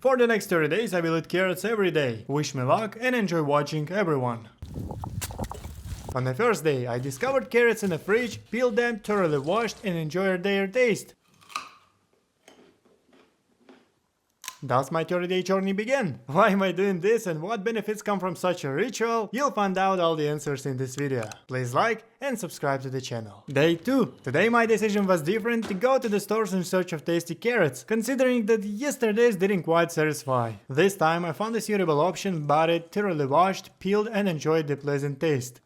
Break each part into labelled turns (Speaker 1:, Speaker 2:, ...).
Speaker 1: For the next 30 days I will eat carrots every day. Wish me luck and enjoy watching everyone. On the first day I discovered carrots in the fridge, peeled them, thoroughly washed and enjoyed their taste. Thus my 30-day journey began. Why am I doing this and what benefits come from such a ritual? You'll find out all the answers in this video. Please like and subscribe to the channel. Day 2. Today my decision was different to go to the stores in search of tasty carrots, considering that yesterday's didn't quite satisfy. This time I found a suitable option, bought it, thoroughly washed, peeled and enjoyed the pleasant taste.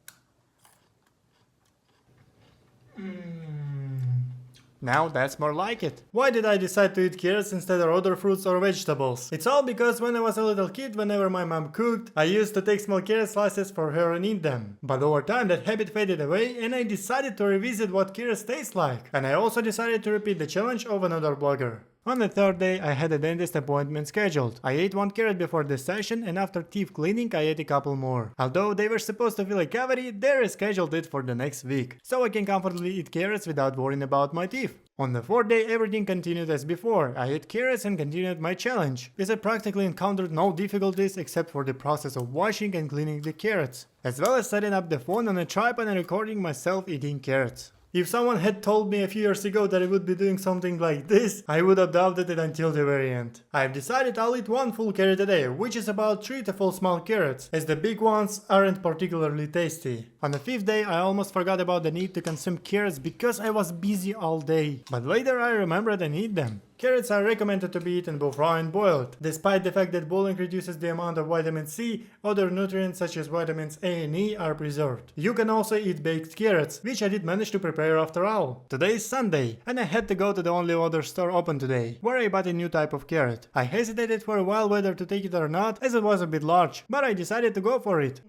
Speaker 1: Now that's more like it. Why did I decide to eat carrots instead of other fruits or vegetables? It's all because when I was a little kid, whenever my mom cooked, I used to take small carrot slices for her and eat them. But over time that habit faded away and I decided to revisit what carrots taste like. And I also decided to repeat the challenge of another blogger. On the third day, I had a dentist appointment scheduled. I ate one carrot before the session and after teeth cleaning I ate a couple more. Although they were supposed to fill a cavity, they rescheduled it for the next week. So I can comfortably eat carrots without worrying about my teeth. On the fourth day, everything continued as before. I ate carrots and continued my challenge. As I practically encountered no difficulties except for the process of washing and cleaning the carrots, as well as setting up the phone on a tripod and recording myself eating carrots. If someone had told me a few years ago that I would be doing something like this, I would have doubted it until the very end. I've decided I'll eat one full carrot a day, which is about 3 to 4 small carrots, as the big ones aren't particularly tasty. On the fifth day I almost forgot about the need to consume carrots because I was busy all day, but later I remembered and eat them. Carrots are recommended to be eaten both raw and boiled. Despite the fact that boiling reduces the amount of vitamin C, other nutrients such as vitamins A and E are preserved. You can also eat baked carrots, which I did manage to prepare after all. Today is Sunday, and I had to go to the only other store open today, where I bought a new type of carrot. I hesitated for a while whether to take it or not, as it was a bit large, but I decided to go for it.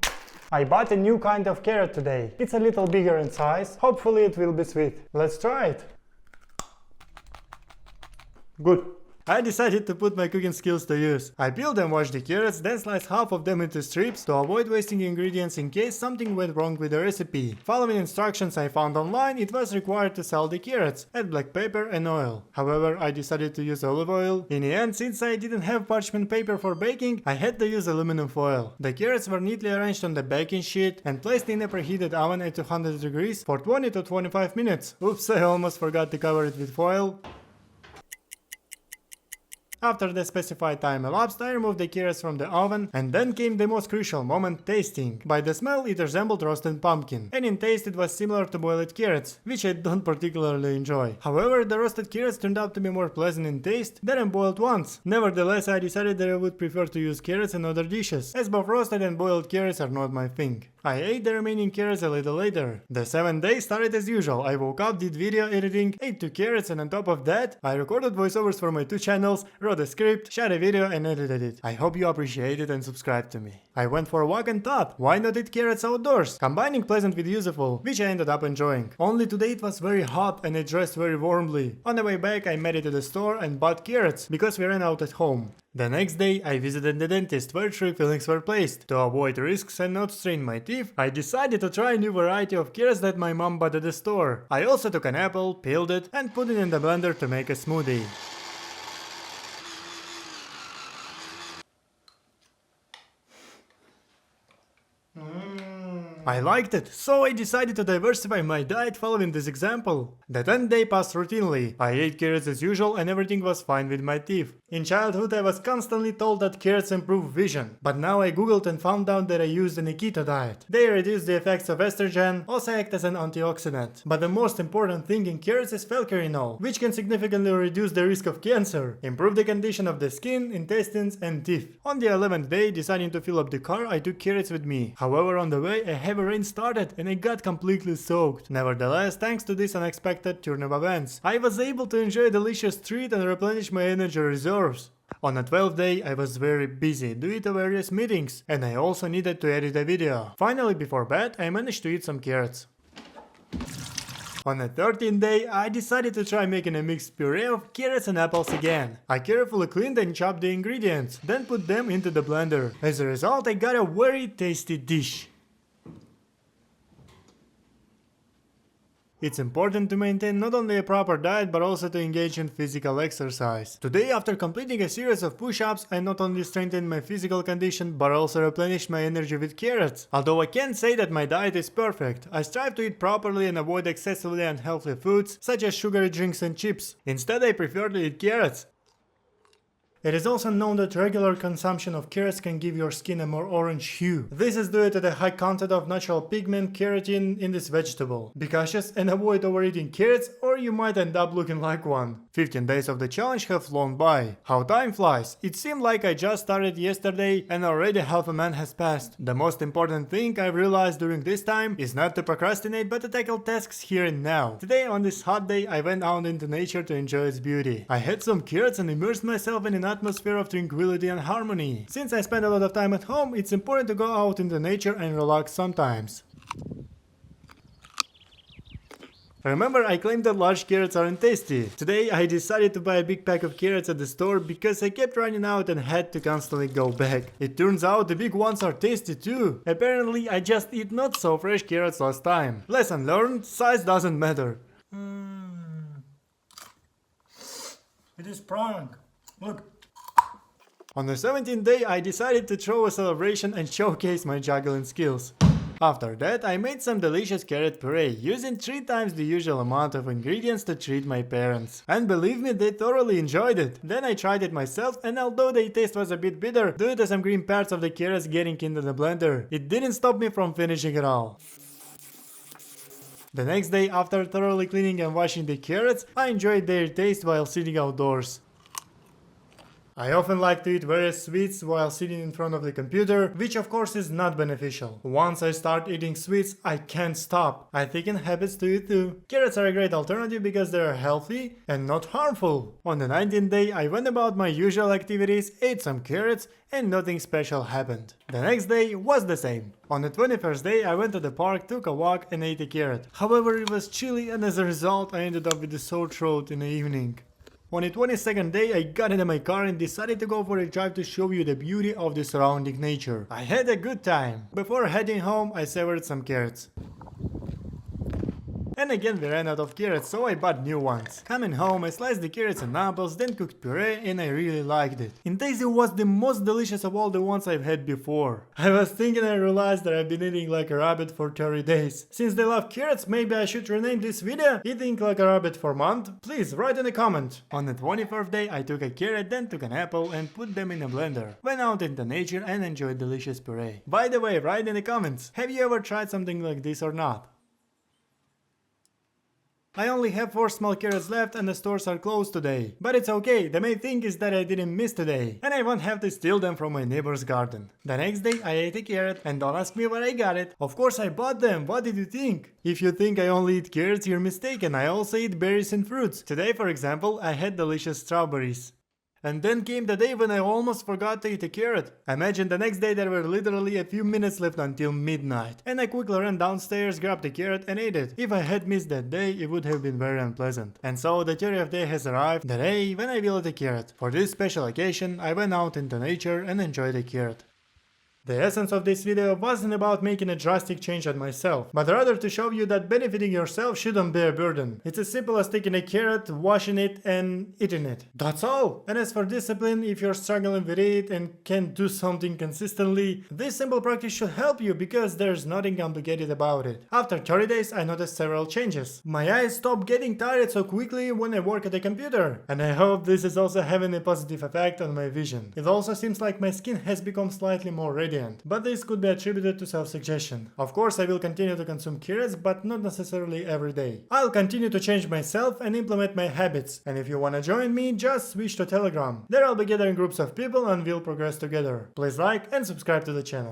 Speaker 1: I bought a new kind of carrot today. It's a little bigger in size. Hopefully it will be sweet. Let's try it. Good. I decided to put my cooking skills to use. I peeled and washed the carrots, then sliced half of them into strips to avoid wasting ingredients in case something went wrong with the recipe. Following instructions I found online, it was required to salt the carrots, add black pepper and oil. However, I decided to use olive oil. In the end, since I didn't have parchment paper for baking, I had to use aluminum foil. The carrots were neatly arranged on the baking sheet and placed in a preheated oven at 200 degrees for 20 to 25 minutes. Oops, I almost forgot to cover it with foil. After the specified time elapsed, I removed the carrots from the oven, and then came the most crucial moment, tasting. By the smell it resembled roasted pumpkin, and in taste it was similar to boiled carrots, which I don't particularly enjoy. However, the roasted carrots turned out to be more pleasant in taste than boiled ones. Nevertheless, I decided that I would prefer to use carrots in other dishes, as both roasted and boiled carrots are not my thing. I ate the remaining carrots a little later. The 7th day started as usual. I woke up, did video editing, ate 2 carrots, and on top of that, I recorded voiceovers for my 2 channels, wrote a script, shot a video and edited it. I hope you appreciate it and subscribe to me. I went for a walk and thought, why not eat carrots outdoors? Combining pleasant with useful, which I ended up enjoying. Only today it was very hot and I dressed very warmly. On the way back I made it to the store and bought carrots, because we ran out at home. The next day I visited the dentist where 3 fillings were placed. To avoid risks and not strain my teeth, I decided to try a new variety of carrots that my mom bought at the store. I also took an apple, peeled it and put it in the blender to make a smoothie. I liked it, so I decided to diversify my diet following this example. The 10th day passed routinely. I ate carrots as usual and everything was fine with my teeth. In childhood I was constantly told that carrots improve vision, but now I googled and found out that I used a keto diet. They reduce the effects of estrogen, also act as an antioxidant. But the most important thing in carrots is phelcarinol, which can significantly reduce the risk of cancer, improve the condition of the skin, intestines and teeth. On the 11th day, deciding to fill up the car, I took carrots with me. However, on the way a heavy rain started and I got completely soaked. Nevertheless, thanks to this unexpected turn of events, I was able to enjoy a delicious treat and replenish my energy reserves. On the 12th day, I was very busy due to various meetings, and I also needed to edit a video. Finally, before bed, I managed to eat some carrots. On the 13th day, I decided to try making a mixed puree of carrots and apples again. I carefully cleaned and chopped the ingredients, then put them into the blender. As a result, I got a very tasty dish. It's important to maintain not only a proper diet but also to engage in physical exercise. Today, after completing a series of push-ups, I not only strengthened my physical condition but also replenished my energy with carrots. Although I can't say that my diet is perfect, I strive to eat properly and avoid excessively unhealthy foods such as sugary drinks and chips. Instead, I prefer to eat carrots. It is also known that regular consumption of carrots can give your skin a more orange hue. This is due to the high content of natural pigment keratin in this vegetable. Be cautious and avoid overeating carrots or you might end up looking like one. 15 days of the challenge have flown by. How time flies. It seemed like I just started yesterday and already half a month has passed. The most important thing I've realized during this time is not to procrastinate but to tackle tasks here and now. Today on this hot day I went out into nature to enjoy its beauty. I had some carrots and immersed myself in an atmosphere of tranquility and harmony. Since I spend a lot of time at home, it's important to go out into nature and relax sometimes. Remember, I claimed that large carrots aren't tasty. Today I decided to buy a big pack of carrots at the store because I kept running out and had to constantly go back. It turns out the big ones are tasty too. Apparently I just eat not so fresh carrots last time. Lesson learned, size doesn't matter. It is sprung. Look. On the 17th day I decided to throw a celebration and showcase my juggling skills. After that I made some delicious carrot puree, using 3 times the usual amount of ingredients to treat my parents. And believe me, they thoroughly enjoyed it. Then I tried it myself and although the taste was a bit bitter due to some green parts of the carrots getting into the blender, it didn't stop me from finishing it all. The next day, after thoroughly cleaning and washing the carrots, I enjoyed their taste while sitting outdoors. I often like to eat various sweets while sitting in front of the computer, which of course is not beneficial. Once I start eating sweets, I can't stop. I thicken habits to eat too. Carrots are a great alternative because they are healthy and not harmful. On the 19th day, I went about my usual activities, ate some carrots, and nothing special happened. The next day was the same. On the 21st day, I went to the park, took a walk, and ate a carrot. However, it was chilly and as a result, I ended up with a sore throat in the evening. On the 22nd day, I got into my car and decided to go for a drive to show you the beauty of the surrounding nature. I had a good time. Before heading home, I savored some carrots. And again we ran out of carrots, so I bought new ones. Coming home, I sliced the carrots and apples, then cooked puree, and I really liked it. In taste it was the most delicious of all the ones I've had before. I was thinking and realized that I've been eating like a rabbit for 30 days. Since they love carrots, maybe I should rename this video Eating Like a Rabbit for Month? Please write in a comment. On the 21st day, I took a carrot, then took an apple and put them in a blender. Went out into nature and enjoyed delicious puree. By the way, write in the comments, have you ever tried something like this or not? I only have 4 small carrots left and the stores are closed today. But it's okay, the main thing is that I didn't miss today. And I won't have to steal them from my neighbor's garden. The next day I ate a carrot and don't ask me where I got it. Of course I bought them, what did you think? If you think I only eat carrots, you're mistaken, I also eat berries and fruits. Today for example, I had delicious strawberries. And then came the day when I almost forgot to eat a carrot. Imagine the next day there were literally a few minutes left until midnight. And I quickly ran downstairs, grabbed the carrot and ate it. If I had missed that day, it would have been very unpleasant. And so the 30th day has arrived, the day when I will eat a carrot. For this special occasion, I went out into nature and enjoyed a carrot. The essence of this video wasn't about making a drastic change on myself, but rather to show you that benefiting yourself shouldn't be a burden. It's as simple as taking a carrot, washing it and eating it. That's all! And as for discipline, if you're struggling with it and can't do something consistently, this simple practice should help you because there's nothing complicated about it. After 30 days I noticed several changes. My eyes stopped getting tired so quickly when I work at the computer, and I hope this is also having a positive effect on my vision. It also seems like my skin has become slightly more radiant. But this could be attributed to self-suggestion. Of course, I will continue to consume carrots, but not necessarily every day. I'll continue to change myself and implement my habits. And if you wanna join me, just switch to Telegram. There I'll be gathering groups of people and we'll progress together. Please like and subscribe to the channel.